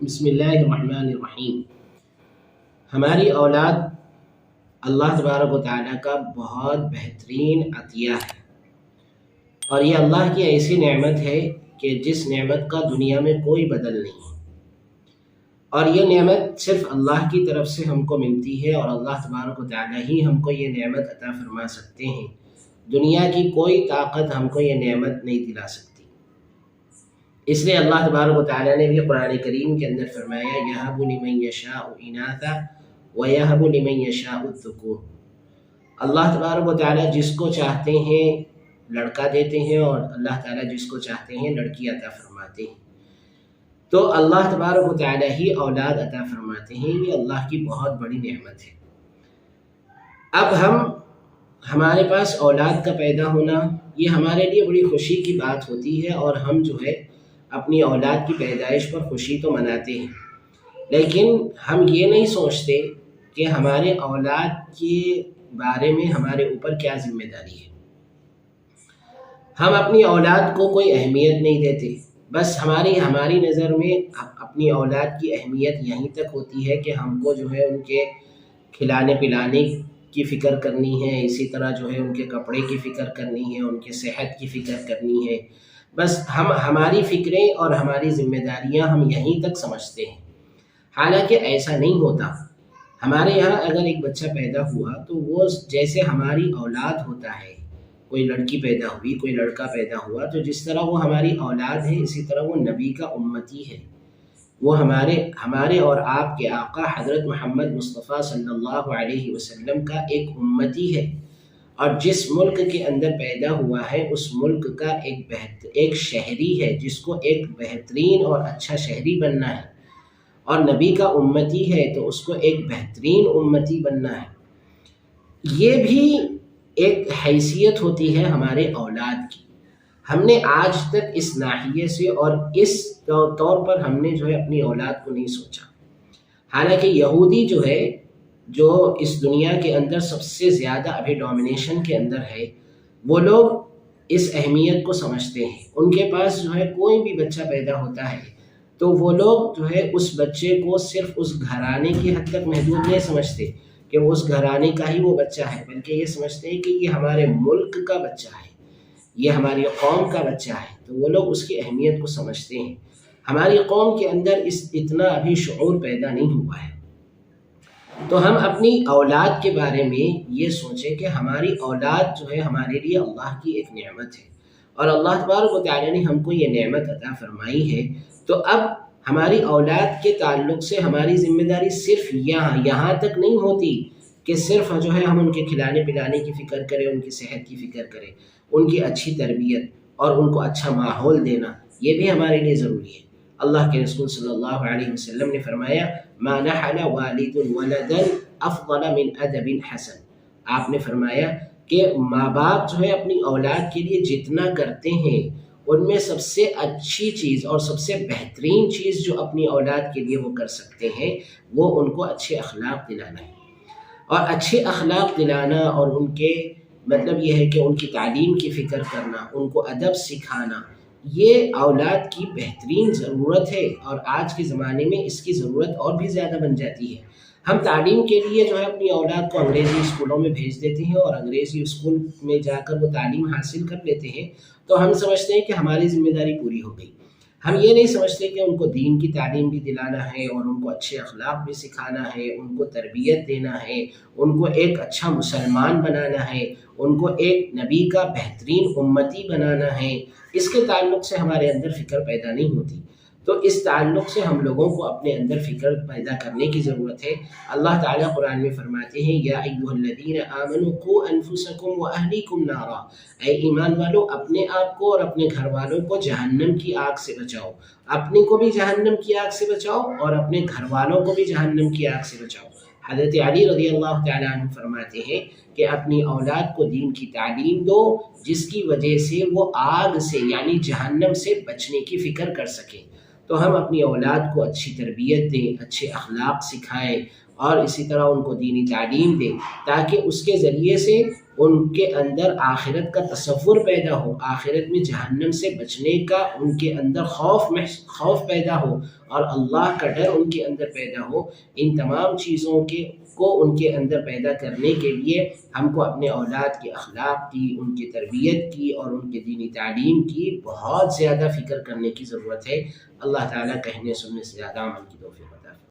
بسم اللہ الرحمن الرحیم۔ ہماری اولاد اللہ تبارک و تعالیٰ کا بہت بہترین عطیہ ہے، اور یہ اللہ کی ایسی نعمت ہے کہ جس نعمت کا دنیا میں کوئی بدل نہیں، اور یہ نعمت صرف اللہ کی طرف سے ہم کو ملتی ہے، اور اللہ تبارک و تعالیٰ ہی ہم کو یہ نعمت عطا فرما سکتے ہیں۔ دنیا کی کوئی طاقت ہم کو یہ نعمت نہیں دلا سکتی۔ اس لیے اللہ تبارک و تعالیٰ نے بھی قرآن کریم کے اندر فرمایا یَهَبُ لِمَن يَشَاءُ إِنَاثًا وَيَهَبُ لِمَن يَشَاءُ الذُّكُورَ۔ اللہ تبارک و تعالیٰ جس کو چاہتے ہیں لڑکا دیتے ہیں، اور اللہ تعالیٰ جس کو چاہتے ہیں لڑکی عطا فرماتے ہیں۔ تو اللہ تبارک و تعالیٰ ہی اولاد عطا فرماتے ہیں، یہ اللہ کی بہت بڑی نعمت ہے۔ اب ہمارے پاس اولاد کا پیدا ہونا یہ ہمارے لیے بڑی خوشی کی بات ہوتی ہے، اور ہم جو ہے اپنی اولاد کی پیدائش پر خوشی تو مناتے ہیں، لیکن ہم یہ نہیں سوچتے کہ ہمارے اولاد کے بارے میں ہمارے اوپر کیا ذمہ داری ہے۔ ہم اپنی اولاد کو کوئی اہمیت نہیں دیتے، بس ہماری نظر میں اپنی اولاد کی اہمیت یہیں تک ہوتی ہے کہ ہم کو جو ہے ان کے کھلانے پلانے کی فکر کرنی ہے، اسی طرح جو ہے ان کے کپڑے کی فکر کرنی ہے، ان کے صحت کی فکر کرنی ہے۔ بس ہماری فکریں اور ہماری ذمہ داریاں ہم یہیں تک سمجھتے ہیں، حالانکہ ایسا نہیں ہوتا۔ ہمارے یہاں اگر ایک بچہ پیدا ہوا تو وہ جیسے ہماری اولاد ہوتا ہے، کوئی لڑکی پیدا ہوئی، کوئی لڑکا پیدا ہوا، تو جس طرح وہ ہماری اولاد ہے اسی طرح وہ نبی کا امتی ہے، وہ ہمارے اور آپ کے آقا حضرت محمد مصطفیٰ صلی اللہ علیہ وسلم کا ایک امتی ہے، اور جس ملک کے اندر پیدا ہوا ہے اس ملک کا ایک شہری ہے جس کو ایک بہترین اور اچھا شہری بننا ہے، اور نبی کا امتی ہے تو اس کو ایک بہترین امتی بننا ہے۔ یہ بھی ایک حیثیت ہوتی ہے ہمارے اولاد کی۔ ہم نے آج تک اس ناحیے سے اور اس طور پر ہم نے جو ہے اپنی اولاد کو نہیں سوچا، حالانکہ یہودی جو ہے، جو اس دنیا کے اندر سب سے زیادہ ابھی ڈومینیشن کے اندر ہے، وہ لوگ اس اہمیت کو سمجھتے ہیں۔ ان کے پاس جو ہے کوئی بھی بچہ پیدا ہوتا ہے تو وہ لوگ جو ہے اس بچے کو صرف اس گھرانے کی حد تک محدود نہیں سمجھتے کہ وہ اس گھرانے کا ہی وہ بچہ ہے، بلکہ یہ سمجھتے ہیں کہ یہ ہمارے ملک کا بچہ ہے، یہ ہماری قوم کا بچہ ہے، تو وہ لوگ اس کی اہمیت کو سمجھتے ہیں۔ ہماری قوم کے اندر اتنا ابھی شعور پیدا نہیں ہوا ہے، تو ہم اپنی اولاد کے بارے میں یہ سوچیں کہ ہماری اولاد جو ہے ہمارے لیے اللہ کی ایک نعمت ہے، اور اللہ تبارک و تعالیٰ نے ہم کو یہ نعمت عطا فرمائی ہے۔ تو اب ہماری اولاد کے تعلق سے ہماری ذمہ داری صرف یہاں تک نہیں ہوتی کہ صرف جو ہے ہم ان کے کھلانے پلانے کی فکر کریں، ان کی صحت کی فکر کریں، ان کی اچھی تربیت اور ان کو اچھا ماحول دینا، یہ بھی ہمارے لیے ضروری ہے۔ اللہ کے رسول صلی اللہ علیہ وسلم نے فرمایا ما نحل والد ولدا افضل من ادب حسن۔ آپ نے فرمایا کہ ماں باپ جو ہے اپنی اولاد کے لیے جتنا کرتے ہیں ان میں سب سے اچھی چیز اور سب سے بہترین چیز جو اپنی اولاد کے لیے وہ کر سکتے ہیں وہ ان کو اچھے اخلاق دلانا ہے، اور اچھے اخلاق دلانا اور ان کے مطلب یہ ہے کہ ان کی تعلیم کی فکر کرنا، ان کو ادب سکھانا، یہ اولاد کی بہترین ضرورت ہے، اور آج کے زمانے میں اس کی ضرورت اور بھی زیادہ بن جاتی ہے۔ ہم تعلیم کے لیے جو ہے اپنی اولاد کو انگریزی اسکولوں میں بھیج دیتے ہیں، اور انگریزی اسکول میں جا کر وہ تعلیم حاصل کر لیتے ہیں، تو ہم سمجھتے ہیں کہ ہماری ذمہ داری پوری ہو گئی۔ ہم یہ نہیں سمجھتے کہ ان کو دین کی تعلیم بھی دلانا ہے، اور ان کو اچھے اخلاق بھی سکھانا ہے، ان کو تربیت دینا ہے، ان کو ایک اچھا مسلمان بنانا ہے، ان کو ایک نبی کا بہترین امتی بنانا ہے۔ اس کے تعلق سے ہمارے اندر فکر پیدا نہیں ہوتی، تو اس تعلق سے ہم لوگوں کو اپنے اندر فکر پیدا کرنے کی ضرورت ہے۔ اللہ تعالیٰ قرآن میں فرماتے ہیں یا ایھا الذین آمنوا قوا انفسکم واہلیکم نارا، اے ایمان والو اپنے آپ کو اور اپنے گھر والوں کو جہنم کی آگ سے بچاؤ، اپنے کو بھی جہنم کی آگ سے بچاؤ اور اپنے گھر والوں کو بھی جہنم کی آگ سے بچاؤ۔ حضرت علی رضی اللہ تعالیٰ عنہ فرماتے ہیں کہ اپنی اولاد کو دین کی تعلیم دو، جس کی وجہ سے وہ آگ سے یعنی جہنم سے بچنے کی فکر کر سکیں۔ تو ہم اپنی اولاد کو اچھی تربیت دیں، اچھے اخلاق سکھائیں، اور اسی طرح ان کو دینی تعلیم دے، تاکہ اس کے ذریعے سے ان کے اندر آخرت کا تصور پیدا ہو، آخرت میں جہنم سے بچنے کا ان کے اندر خوف پیدا ہو، اور اللہ کا ڈر ان کے اندر پیدا ہو۔ ان تمام چیزوں کو ان کے اندر پیدا کرنے کے لیے ہم کو اپنے اولاد کے اخلاق کی، ان کی تربیت کی اور ان کے دینی تعلیم کی بہت زیادہ فکر کرنے کی ضرورت ہے۔ اللہ تعالیٰ کہنے سننے سے زیادہ عمل کی توفیق عطا فرمائے۔